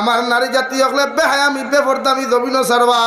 আমার নারী জাতি হলে বেহায়ামি বেপরদামি জমিনও ছাড়বা,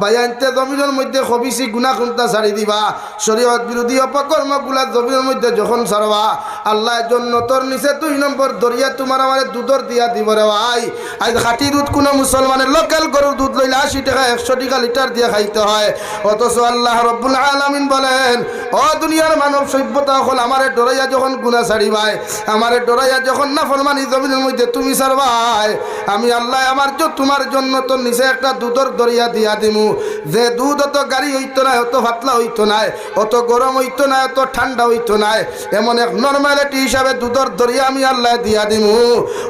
বায়ানতে জমিনের মধ্যে খবিসি গুনাহ খুনতা ছাড়ি দিবা, শরীয়ত বিরোধী অপকর্মগুলা জমিনের মধ্যে যখন ছাড়বা, আল্লাহ জান্নাতের নিচে 2 নম্বর দরিয়া তোমার আমার দুধর দিয়া দিব রে ভাই। আজ খাঁটি দুধ কোনো মুসলমানের লোকাল গরুর দুধ লইলে 80 টাকা 100 টাকা লিটার দিয়ে খাইতে হয়, অথচ আল্লাহ রব্বুল আলামিন বলেন ও দুনিয়ার মানব সভ্যতা হল আমারে ডরাইয়া যখন গুনাহ ছাড়িবাই, আমারে ডরাইয়া যখন নাফরমানি জমিনের মধ্যে তুমি ছাড়বাই, আমি আল্লাহ আমার তোমার জন্য তো নিচে একটা দুধর দরিয়া দিয়া দিমু, যে দুধ অত গাড়ি হইতো না, অত পাতলা হইতো না, অত গরম হইতো না, অত ঠান্ডা হইতো না, এমন এক নর্মালিটি হিসাবে দুধর দরিয়া আমি আল্লাহ দিয়া দিমু।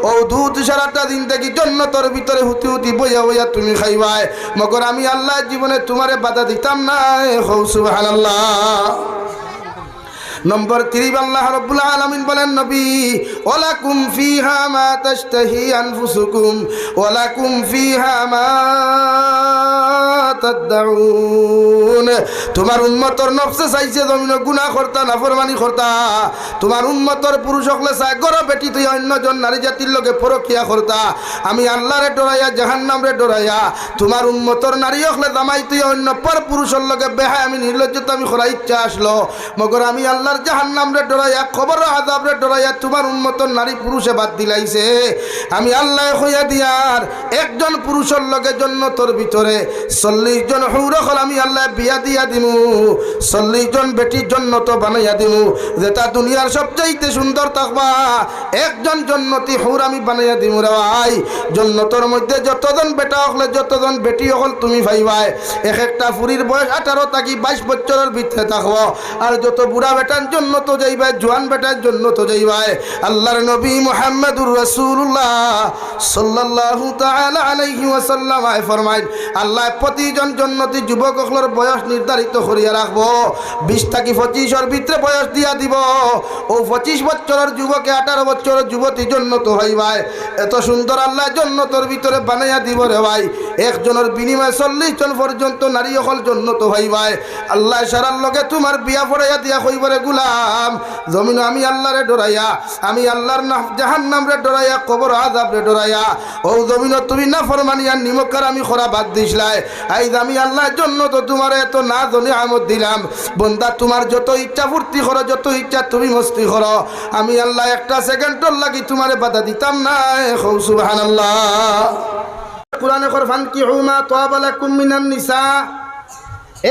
ও দুধ সারাটা দিন দেখি জন্নতর ভিতরে হুতি হুতি বইয়া বইয়া তুমি খাইবাই, মগর আমি আল্লাহ জীবনে তোমারে বাধা দিতাম না। সুবহানাল্লাহ। নম্বর 3 আল্লাহ রাব্বুল আলামিন বলেন নবী ওয়ালাকুম ফিহা মা তাশতাহি আনফুসুকুম ওয়ালাকুম ফিহা মা তাদউন। তোমার উম্মতর নফসে চাইছে জমিনে গুনাহ করতা, নাফরমানি করতা, তোমার উম্মতর পুরুষ হলে চাই গরো বেটি তুই অন্যজন নারী জাতির লগে পরকিয়া করতা, আমি আল্লাহরে ডরাইয়া জাহান্নামরে ডরাইয়া তোমার উম্মতর নারী হলে জামাই তুই অন্য পর পুরুষের লগে বেহায় আমি নির্লজ্জতা আমি করার ইচ্ছা আসলো, মগর আমি আল্লাহর জাহান্নামরে ডরাইয়া কবর আযাবরে ডরাইয়া তোমার উম্মতর নারী পুরুষে বাদ দিলাইছে, আমি আল্লাহ কইয়া দিয়ার একজন পুরুষের লগে জান্নাতের ভিতরে 40 জন হুর হল আমি আল্লাহ বিয়া দিয়া দিমু, 40 জন বেটির জান্নাত বানাইয়া দিমু, যেটা দুনিয়ার সবচাইতে সুন্দর থাকবা একজন জান্নাতি হুর আমি বানাইয়া দিমু রে ভাই। জান্নাতের মধ্যে যতজন বেটা হলে যতজন বেটি হল তুমি পাইবাই, এক একটা ফুরির বয়স 18 থেকে 22 বছরের ভিতরে থাকবো, আর যত বুড়া বেটার জন্য তো যাইবাই, জোয়ান বেটার জন্য তো যাইবাই। আল্লাহর নবী মুহাম্মদুর রাসূলুল্লাহ সাল্লাল্লাহু তাআলা আলাইহি ওয়াসাল্লাম ফরমাইন আল্লাহ প্রতিজন জান্নাতি যুবক হলর বয়স নির্ধারিত করিয়া রাখবো, 20 থেকে 25 এর ভিতরে বয়স দিয়া দিব, ও 25 বছরের যুবকে 18 বছরের যুবতী জান্নাত হইবাই। এত সুন্দর আল্লাহ জান্নাতের ভিতরে বানাইয়া দিব রে ভাই, একজনের বিনিময়ে 40 জন পর্যন্ত নারী হল জান্নাত হইবাই। আল্লাহ সারার লগে তোমার বিয়া পড়াইয়া দিয়া কইবারে গুলাম জমিন আমি আল্লাহরে ডরাইয়া, আমি আল্লাহর জাহান্নামরে ডরাইয়া, কবর আযাবরে ডরাইয়া, ও জমিন তুমি নাফরমানি আর নিমকার আমি খরা বাদ দিছলাই, আইজ আমি আল্লাহর জন্য তো তোমার এত না জনি আমদ দিলাম, বন্দা তোমার যত ইচ্ছা ফুর্তি করো, যত ইচ্ছা তুমি মস্তি করো, আমি আল্লাহ একটা সেকেন্ডর লাগি তোমারে বাধা দিতাম না। সুবহানাল্লাহ। কুরআনে কোরআন কি হুমা তাওবা লাকুম মিনান নিসা,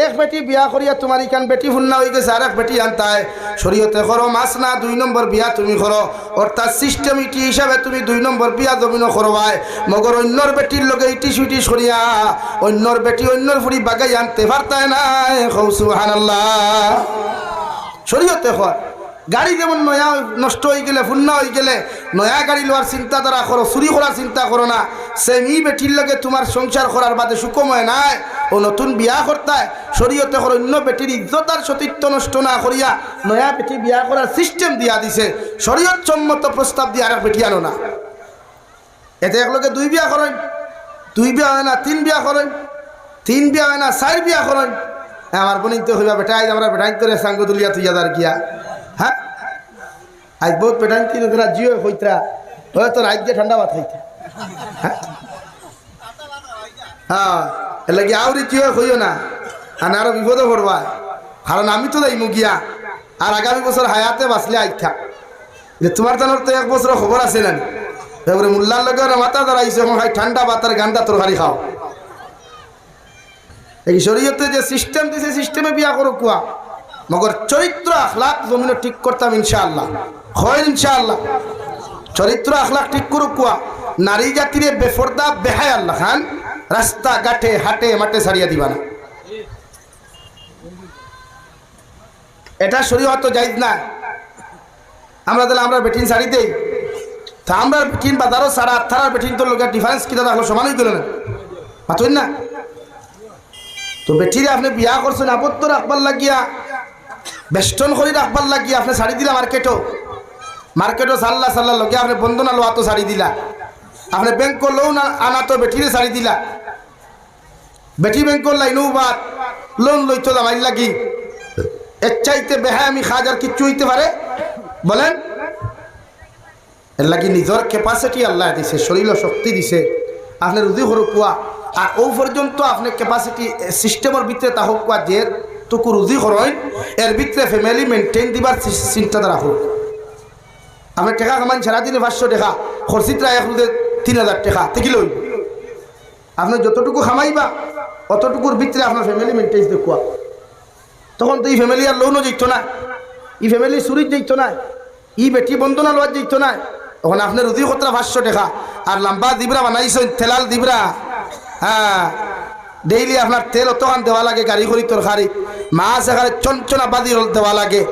এক বেটি বিয়া করিয়া তোমার ইখান বেটি ফুন্না হয়ে গেছে, আর এক বেটি আনতায় শরীয়তে করো মাস না 2 নম্বর বিয়া তুমি করো, অর্থাৎ সিস্টেমিটি হিসাবে তুমি 2 নম্বর বিয়া জমিন করবাই, মগর অন্যর বেটির লগে ইটি সুইটি সরিয়া অন্যর বেটি অন্যর ফুরি বাগাই আনতে পারতায় না। সুবহানাল্লাহ। শরীয়তে কর গাড়ি যেমন নয়া নষ্ট হয়ে গেলে ফুন্না হয়ে গেলে নয়া গাড়ি লওয়ার চিন্তাধারা করো, চুরি করার চিন্তা করো না, সেমি বেটির লগে তোমার সংসার করার বাদে সুকময় নাই, ও নতুন বিয়া করতায় শরীয়তে করো অন্য বেটির ইজ্জত আর সতীত্ব নষ্ট না করিয়া নয়া বেটি বিয়া করার সিস্টেম দিয়া দিছে, শরীয়ত সম্মত প্রস্তাব দিয়ে আর বেটি আনো না। এতে একলগে 2 বিয়া করেন, 2 বিয়া হয় না 3 বিয়া করেন, 3 বিয়া হয় না 4 বিয়া করেন। আমার বোনিন তো হইবা বেটা, আজ আমরা বেটাইন তোরে সাঙ্গ তুলিয়া তুইয়া দার গিয়া, হ্যাঁ আজ বহুত বেটাইন তিন তোরা জিও হইতরা হয়তো রাজ্যে ঠান্ডা ভাত খাইতে, হ্যাঁ এর লাগে আউরি জিও হইও না, আর আরো বিপদে পড়বা, কারণ আমি তো যাইমু গিয়া, আর আগামী বছর হায়াতে বাঁচলে আইথা যে তোমার জানার তো 1 বছর খবর আছে না, তারপরে মোল্লার লগে মাথা ধরাইছে ঠান্ডা ভাতার গান্ডা তরকারি খাও। এই শরীয়তে যে সিস্টেম দিছে সিস্টেমে বিয়া করো কুয়া, মগর চরিত্র আখলাক জমিনে ঠিক করতাম ইনশাআল্লাহ, হয় ইনশাআল্লাহ। চরিত্র আখলাক ঠিক করো কুয়া, নারী জাতিরে বেফরদা বেহায় আল্লাহ খান রাস্তা ঘাটে হাটে মাঠে ছাড়িয়া দিবা না, এটা শরীয়ত জায়েজ না। আমরা তাহলে আমরা বেটিন শাড়ি দেই, তা আমরা বেটিন বাজারও সারা 18 বেটিন তো লোকের ডিফারেন্স কিনা থাকলো সমানই দিল না, পাতই না। তো বেটিরে আপনি বিয়া করছেন আপত্ত রাখবার লাগিয়া, বেষ্টন করে রাখবার লাগিয়া আপনি শাড়ি দিলা মার্কেটও সাল্লা সাল্লা লগে আপনি বন্ধনা লোয়া তো শাড়ি দিলা, আপনি ব্যাংক লোন আনা তো বেটিরে শাড়ি দিলা, বেটি ব্যাংকর লাইনও বাদ লোন লইতো দামাই লাগি, এর চাইতে বেহায় আমি খাজার কিচ্ছু হইতে পারে বলেন? এর লাগি নিজের ক্যাপাসিটি আল্লাহ দিছে, শরীর শক্তি দিছে, আপনার রুজি সরু কোয়া আর ও পর্যন্ত আপনার ক্যাপাসিটি সিস্টেমের ভিতরে তা হোক কোয়া যে টুকু রুজি করেন এর ভিতরে ফ্যামিলি মেনটেন দিবার চিন্তাধারা হোক। আপনার টাকা কামান সারাদিনে 500 টাকা খরচিত্রা এক রুদে 3000 টাকা থেকে লই আপনার যতটুকু খামাইবা অতটুকুর ভিতরে আপনার ফ্যামিলি মেনটেন্স দেখুয়া, তখন তো এই ফ্যামিলি আর লোনও যেত না, এই ফ্যামিলি চুরি যেত না, ই বেটি বন্ধনা লওয়া যেত না। তখন আপনার রুজি কতটা 500 টাকা আর লম্বা দিবরা বানাইছেন তেলাল দিবরা, হ্যাঁ ডেইলি আপনার তেল অতখান দেওয়া লাগে, গাড়ি করি তরকারি মাছ এখানে চঞ্চনা বাদি দেওয়া লাগে।